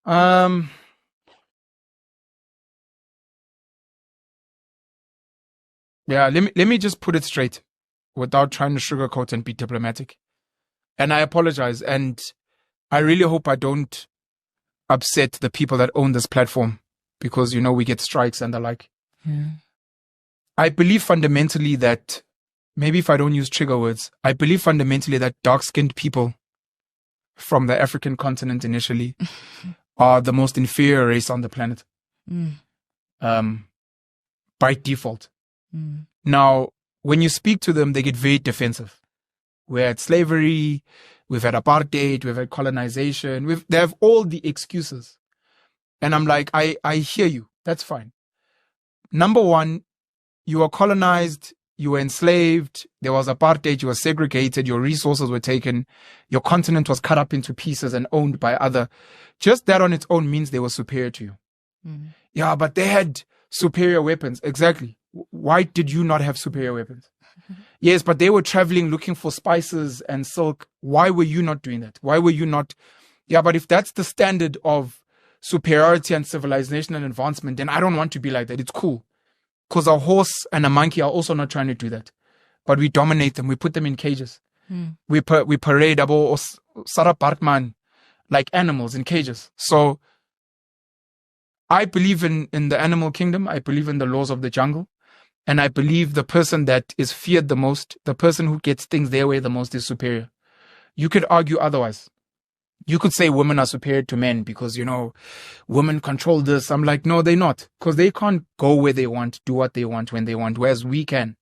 Um, yeah, let me just put it straight without trying to sugarcoat and be diplomatic. And I apologize. And I really hope I don't upset the people that own this platform because, we get strikes and the like. Yeah. I believe fundamentally that, maybe if I don't use trigger words, I believe fundamentally that dark-skinned people from the African continent initially are the most inferior race on the planet. By default. Now, when you speak to them, they get very defensive. We had slavery, we've had apartheid, we've had colonization, they have all the excuses. And I'm like, I hear you. That's fine. Number one, you were colonized, you were enslaved, there was apartheid, you were segregated, your resources were taken, your continent was cut up into pieces and owned by other. Just that on its own means they were superior to you. Yeah, but they had superior weapons. Exactly. Why did you not have superior weapons? Yes, but they were traveling looking for spices and silk. Why were you not doing that? Why were you not? Yeah, but if that's the standard of superiority and civilization and advancement, then I don't want to be like that. It's cool. Because a horse and a monkey are also not trying to do that. But we dominate them. We put them in cages. We parade Abo Sarah Parkman like animals in cages. So I believe in the animal kingdom. I believe in the laws of the jungle. And I believe the person that is feared the most, the person who gets things their way the most is superior. You could argue otherwise. You could say women are superior to men because, women control this. I'm like, no, they're not. Because they can't go where they want, do what they want when they want, whereas we can.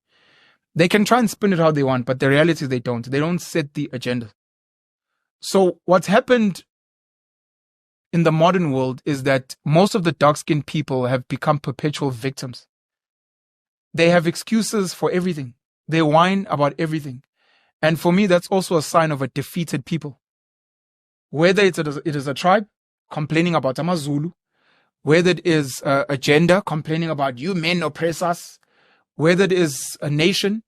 They can try and spin it how they want, but the reality is they don't. They don't set the agenda. So what's happened in the modern world is that most of the dark-skinned people have become perpetual victims. They have excuses for everything. They whine about everything. And for me, that's also a sign of a defeated people. Whether it is a tribe complaining about Amazulu, whether it is a gender complaining about you men oppress us, whether it is a nation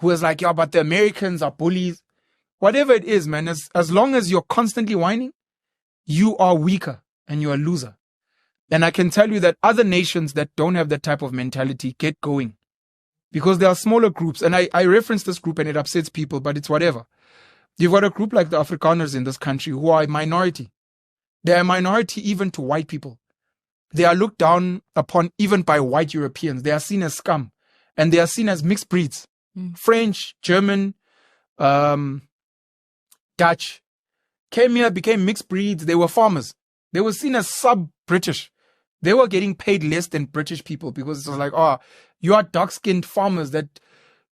who is like, yeah, but the Americans are bullies. Whatever it is, man, as long as you're constantly whining, you are weaker and you're a loser. And I can tell you that other nations that don't have that type of mentality get going. Because there are smaller groups. And I reference this group and it upsets people, but it's whatever. You've got a group like the Afrikaners in this country who are a minority. They are a minority even to white people. They are looked down upon even by white Europeans. They are seen as scum. And they are seen as mixed breeds. French, German, Dutch. Came here, became mixed breeds. They were farmers. They were seen as sub-British. They were getting paid less than British people because it was like, you are dark-skinned farmers that,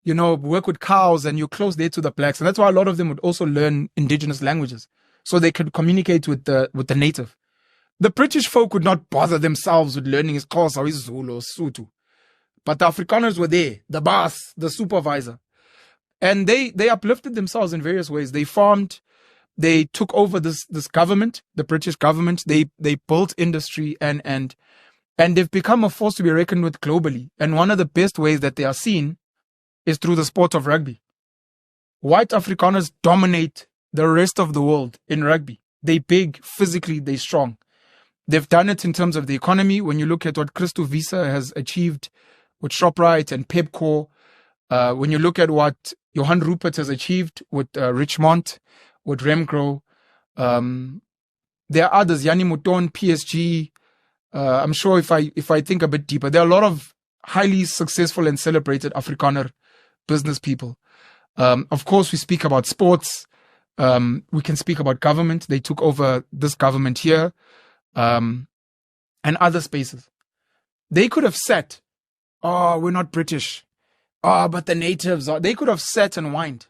work with cows and you're close there to the blacks. And that's why a lot of them would also learn indigenous languages so they could communicate with the native. The British folk would not bother themselves with learning his Xhosa or his Zulu or Sotho. But the Afrikaners were there, the boss, the supervisor. And they uplifted themselves in various ways. They farmed. They took over this government, the British government. They built industry and they've become a force to be reckoned with globally. And one of the best ways that they are seen is through the sport of rugby. White Afrikaners dominate the rest of the world in rugby. They big, physically, they strong. They've done it in terms of the economy. When you look at what Christo Visa has achieved with ShopRite and Pepco, when you look at what Johan Rupert has achieved with Richmond, with Remgro, there are others, Yanni Mouton, PSG. I'm sure if I think a bit deeper, there are a lot of highly successful and celebrated Afrikaner business people. Of course, we speak about sports. We can speak about government. They took over this government here, and other spaces. They could have said, we're not British. But the natives are. They could have sat and whined.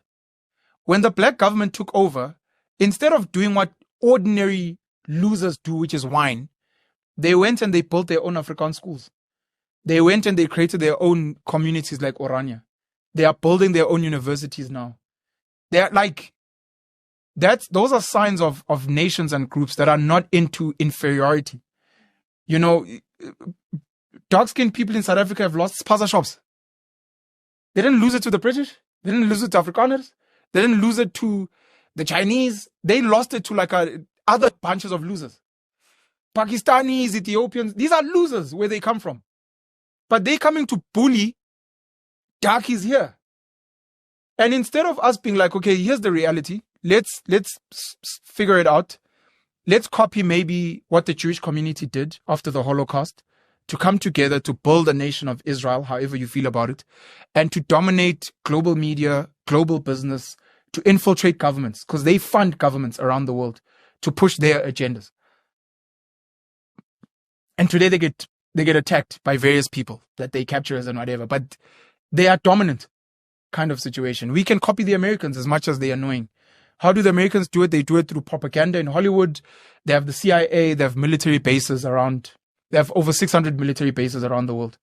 When the black government took over, instead of doing what ordinary losers do, which is whine, they went and they built their own Afrikaans schools. They went and they created their own communities like Orania. They are building their own universities now. They're like, those are signs of nations and groups that are not into inferiority. Dark-skinned people in South Africa have lost spaza shops. They didn't lose it to the British. They didn't lose it to Afrikaners. They didn't lose it to the Chinese. They lost it to other bunches of losers. Pakistanis, Ethiopians, these are losers where they come from. But they coming to bully darkies here. And instead of us being like, okay, here's the reality. Let's figure it out. Let's copy maybe what the Jewish community did after the Holocaust, to come together to build a nation of Israel, however you feel about it, and to dominate global media, global business, to infiltrate governments, because they fund governments around the world to push their agendas. And today they get attacked by various people that they capture and whatever, but they are dominant kind of situation. We can copy the Americans as much as they are annoying. How do the Americans do it? They do it through propaganda in Hollywood. They have the CIA, they have military bases around. They have over 600 military bases around the world.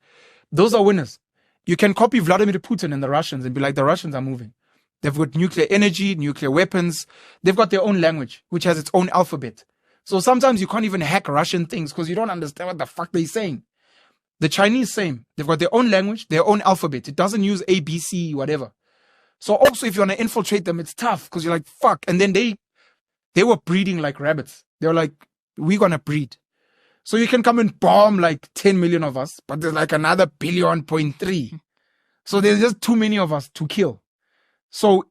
Those are winners. You can copy Vladimir Putin and the Russians and be like, the Russians are moving. They've got nuclear energy, nuclear weapons. They've got their own language, which has its own alphabet. So sometimes you can't even hack Russian things because you don't understand what the fuck they're saying. The Chinese, same. They've got their own language, their own alphabet. It doesn't use A, B, C, whatever. So also if you want to infiltrate them, it's tough because you're like, fuck. And then they were breeding like rabbits. They were like, we're going to breed. So you can come and bomb like 10 million of us, but there's like another 1.3. So there's just too many of us to kill. So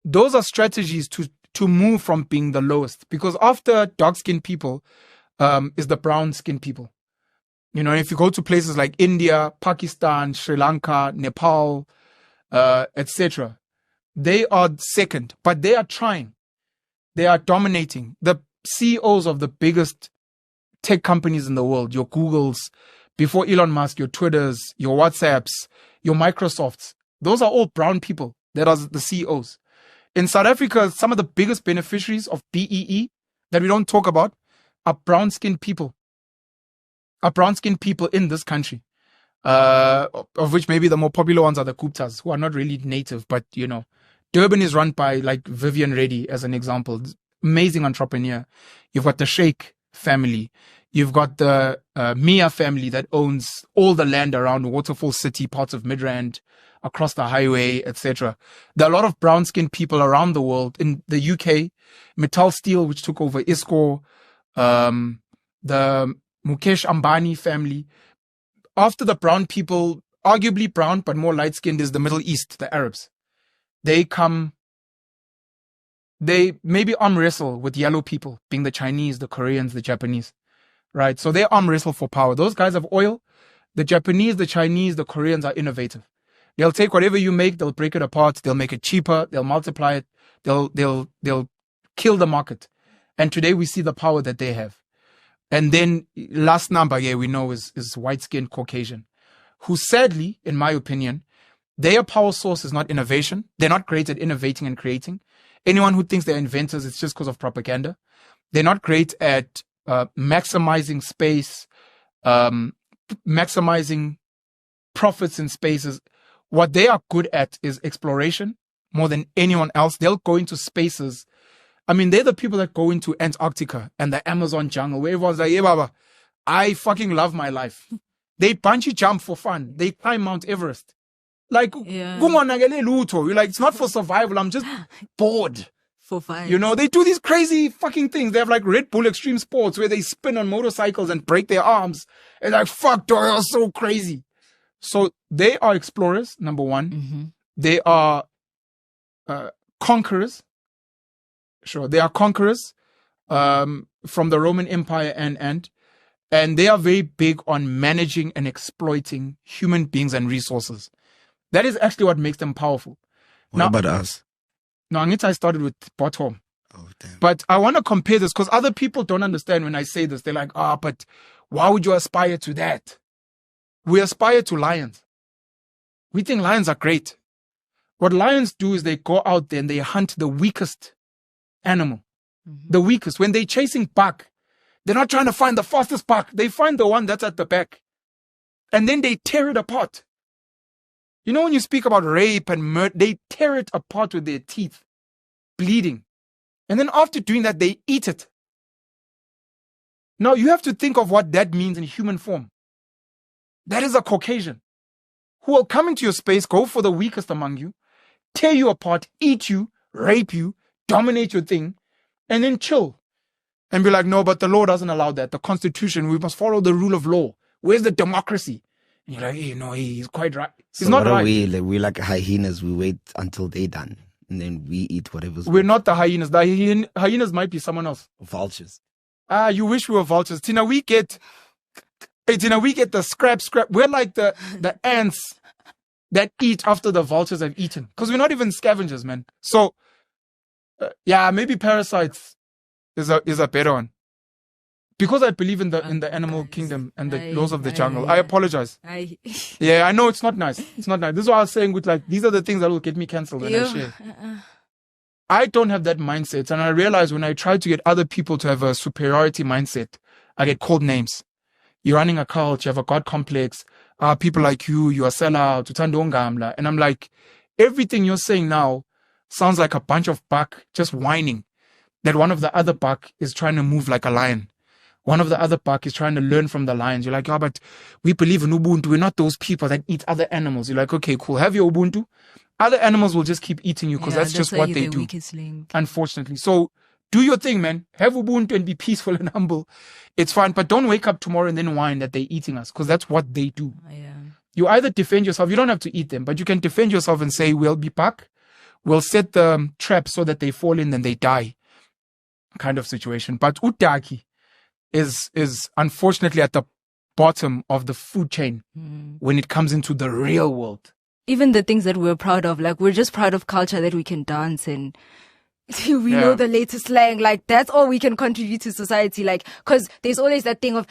those are strategies to move from being the lowest, because after dark-skinned people is the brown-skinned people. You know, if you go to places like India, Pakistan, Sri Lanka, Nepal, etc., they are second, but they are trying. They are dominating. The CEOs of the biggest tech companies in the world, your Googles, before Elon Musk, your Twitters, your WhatsApps, your Microsofts, those are all brown people that are the CEOs. In South Africa, some of the biggest beneficiaries of BEE that we don't talk about are brown-skinned people. Are brown-skinned people in this country. Of which maybe the more popular ones are the Guptas, who are not really native, but you know, Durban is run by like Vivian Reddy as an example. Amazing entrepreneur. You've got the Sheikh family. You've got the Mia family that owns all the land around Waterfall City, parts of Midrand, across the highway, etc. There are a lot of brown-skinned people around the world. In the UK, Metal Steel, which took over ISCO, the Mukesh Ambani family. After the brown people, arguably brown, but more light-skinned, is the Middle East, the Arabs. They maybe arm wrestle with yellow people, being the Chinese, the Koreans, the Japanese, right? So they arm wrestle for power. Those guys have oil. The Japanese, the Chinese, the Koreans are innovative. They'll take whatever you make, they'll break it apart, they'll make it cheaper, they'll multiply it, they'll kill the market. And today we see the power that they have. And then last number, we know is white-skinned Caucasian, who sadly, in my opinion, their power source is not innovation. They're not great at innovating and creating. Anyone who thinks they're inventors, it's just because of propaganda. They're not great at maximizing space, maximizing profits in spaces. What they are good at is exploration more than anyone else. They'll go into spaces. I mean, they're the people that go into Antarctica and the Amazon jungle, where everyone's like, hey, Baba, I fucking love my life. They bungee jump for fun. They climb Mount Everest. Like, you're like, it's not for survival. I'm just bored. For fun. You know, they do these crazy fucking things. They have like Red Bull Extreme Sports where they spin on motorcycles and break their arms. And like, fuck, they're so crazy. So they are explorers, number one. Mm-hmm. They are conquerors. Sure, they are conquerors from the Roman Empire and they are very big on managing and exploiting human beings and resources. That is actually what makes them powerful. What about us? No, I started with bottom. Oh, damn. But I want to compare this because other people don't understand when I say this. They're like, but why would you aspire to that? We aspire to lions. We think lions are great. What lions do is they go out there and they hunt the weakest animal. Mm-hmm. The weakest. When they're chasing buck, they're not trying to find the fastest buck. They find the one that's at the back. And then they tear it apart. You know, when you speak about rape and murder, they tear it apart with their teeth, bleeding. And then after doing that, they eat it. Now, you have to think of what that means in human form. That is a Caucasian who will come into your space, go for the weakest among you, tear you apart, eat you, rape you, dominate your thing, and then chill. and be like, no, but the law doesn't allow that. The Constitution, we must follow the rule of law. Where's the democracy? And you're like, hey, no, he's quite right. He's not right. We're like hyenas. We wait until they're done, and then we eat whatever's. We're not the hyenas. The hyenas might be someone else. Vultures. You wish we were vultures. Tina, we get the scrap. We're like the ants that eat after the vultures have eaten. Because we're not even scavengers, man. So, maybe parasites is a better one. Because I believe in the animal kingdom and the laws of the jungle. I apologize. I know it's not nice. It's not nice. This is what I was saying with like, these are the things that will get me cancelled when I share. I don't have that mindset. And I realize when I try to get other people to have a superiority mindset, I get called names. You're running a cult, you have a God complex. People like you are sellout, utando ngamla. And I'm like, everything you're saying now sounds like a bunch of buck just whining that one of the other buck is trying to move like a lion. One of the other buck is trying to learn from the lions. You're like, but we believe in Ubuntu. We're not those people that eat other animals. You're like, okay, cool. Have your Ubuntu. Other animals will just keep eating you because that's just what they do. Unfortunately. So do your thing, man. Have Ubuntu and be peaceful and humble. It's fine. But don't wake up tomorrow and then whine that they're eating us because that's what they do. You either defend yourself. You don't have to eat them, but you can defend yourself and say, we'll be back. We'll set the trap so that they fall in and they die kind of situation. But Utaki is unfortunately at the bottom of the food chain when it comes into the real world. Even the things that we're proud of, like we're just proud of culture that we can dance and we know the latest slang. Like that's all we can contribute to society. Like, cause there's always that thing of,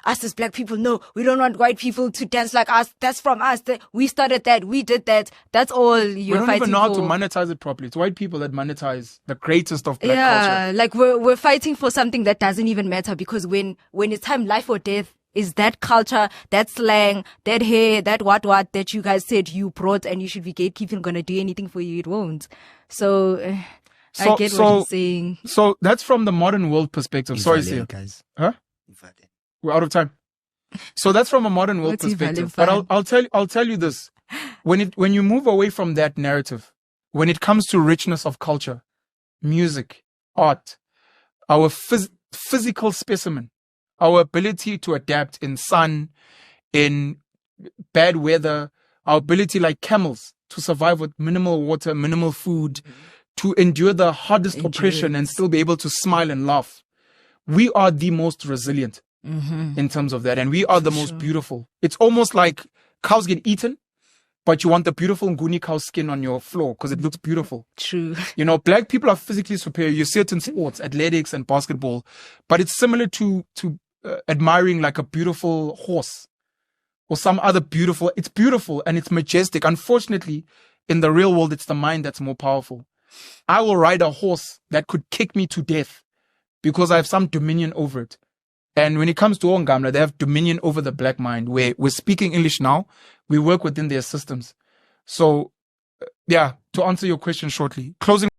us as black people, no, we don't want white people to dance like us. That's from us. We started that. We did that. That's all you're fighting for. We don't even know how to monetize it properly. It's white people that monetize the greatest of black culture. Like we're fighting for something that doesn't even matter because when it's time, life or death, is that culture, that slang, that hair, that what that you guys said you brought and you should be gatekeeping gonna do anything for you? It won't. So I get what you're saying. So that's from the modern world perspective. Sorry, Sihleeey. Guys. Huh? We're out of time. So that's from a modern world perspective. But I'll tell you this. When you move away from that narrative, when it comes to richness of culture, music, art, our physical specimen, our ability to adapt in sun, in bad weather, our ability like camels to survive with minimal water, minimal food, to endure the hardest oppression and still be able to smile and laugh. We are the most resilient in terms of that. And we are the most beautiful. It's almost like cows get eaten, but you want the beautiful Nguni cow skin on your floor because it looks beautiful. True. You know, black people are physically superior. You see it in sports, athletics and basketball, but it's similar to admiring like a beautiful horse or some other beautiful. It's beautiful and it's majestic. Unfortunately, in the real world, it's the mind that's more powerful. I will ride a horse that could kick me to death because I have some dominion over it. And when it comes to Ongamla, they have dominion over the black mind where we're speaking English now. We work within their systems. So, to answer your question shortly, closing